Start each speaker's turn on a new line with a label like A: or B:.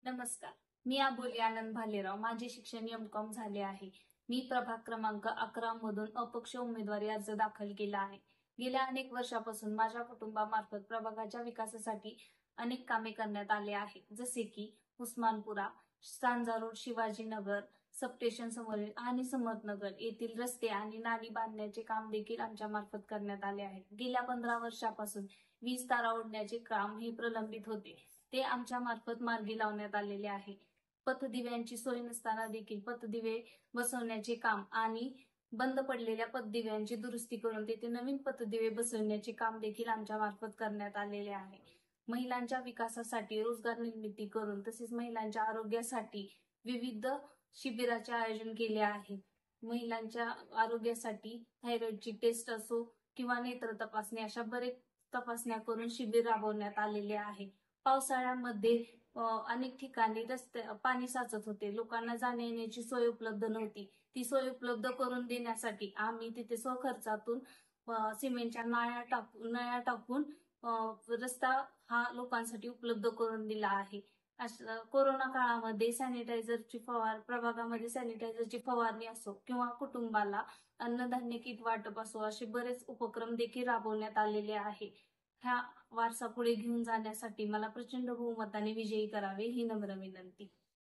A: नमस्कार. मी अबोली आनंद भालेराव. माझे शिक्षण एम.कॉम झाले आहे. मी प्रभाग क्रमांक 11 मधून अपक्ष उमेदवारी अर्ज दाखल केला आहे. गेल्या अनेक वर्षापासून माझ्या कुटुंबामार्फत प्रभागाच्या विकासासाठी अनेक कामे करण्यात आले आहे. जसे की उस्मानपुरा, सांजा रोड, शिवाजीनगर, सबस्टेशन समोरील आणि समर्थनगर येथील रस्ते आणि नाली बांधण्याचे काम देखील आमच्या मार्फत करण्यात आले आहे. गेल्या 15 वर्षापासून वीज तारा ओढण्याचे काम हे प्रलंबित होते. ते आमच्या मार्फत मार्गी लावण्यात आलेले आहे. पथदिव्यांची सोय नसताना देखील पथदिवे बसवण्याचे काम आणि बंद पडलेल्या पथदिव्यांची दुरुस्ती करून तेथे नवीन पथदिवे बसवण्याचे काम देखील आमच्या मार्फत करण्यात आलेले आहे. महिलांच्या विकासासाठी रोजगार निर्मिती करून तसेच महिलांच्या आरोग्यासाठी विविध शिबिराचे आयोजन केले आहे. महिलांच्या आरोग्यासाठी थायरॉइडची टेस्ट असो किंवा नेत्र तपासणी अशा बरेच तपासण्या करून शिबिर राबवण्यात आलेले आहे. पावसाळ्यामध्ये अनेक ठिकाणी रस्ते पाणी साचत होते. लोकांना जाण्या येण्याची सोय उपलब्ध नव्हती. ती सोय उपलब्ध करून देण्यासाठी आम्ही तिथे स्वखर्चातून सिमेंटच्या नळ्या टाकून रस्ता हा लोकांसाठी उपलब्ध करून दिला आहे. कोरोना काळामध्ये प्रभागामध्ये सॅनिटायझरची फवारणी असो किंवा कुटुंबाला अन्नधान्य किट वाटप असो असे बरेच उपक्रम देखील राबवण्यात आलेले आहे. हा वारसा पुढे घेऊन जाण्यासाठी मला प्रचंड बहुमताने विजयी करावे ही नम्र विनंती.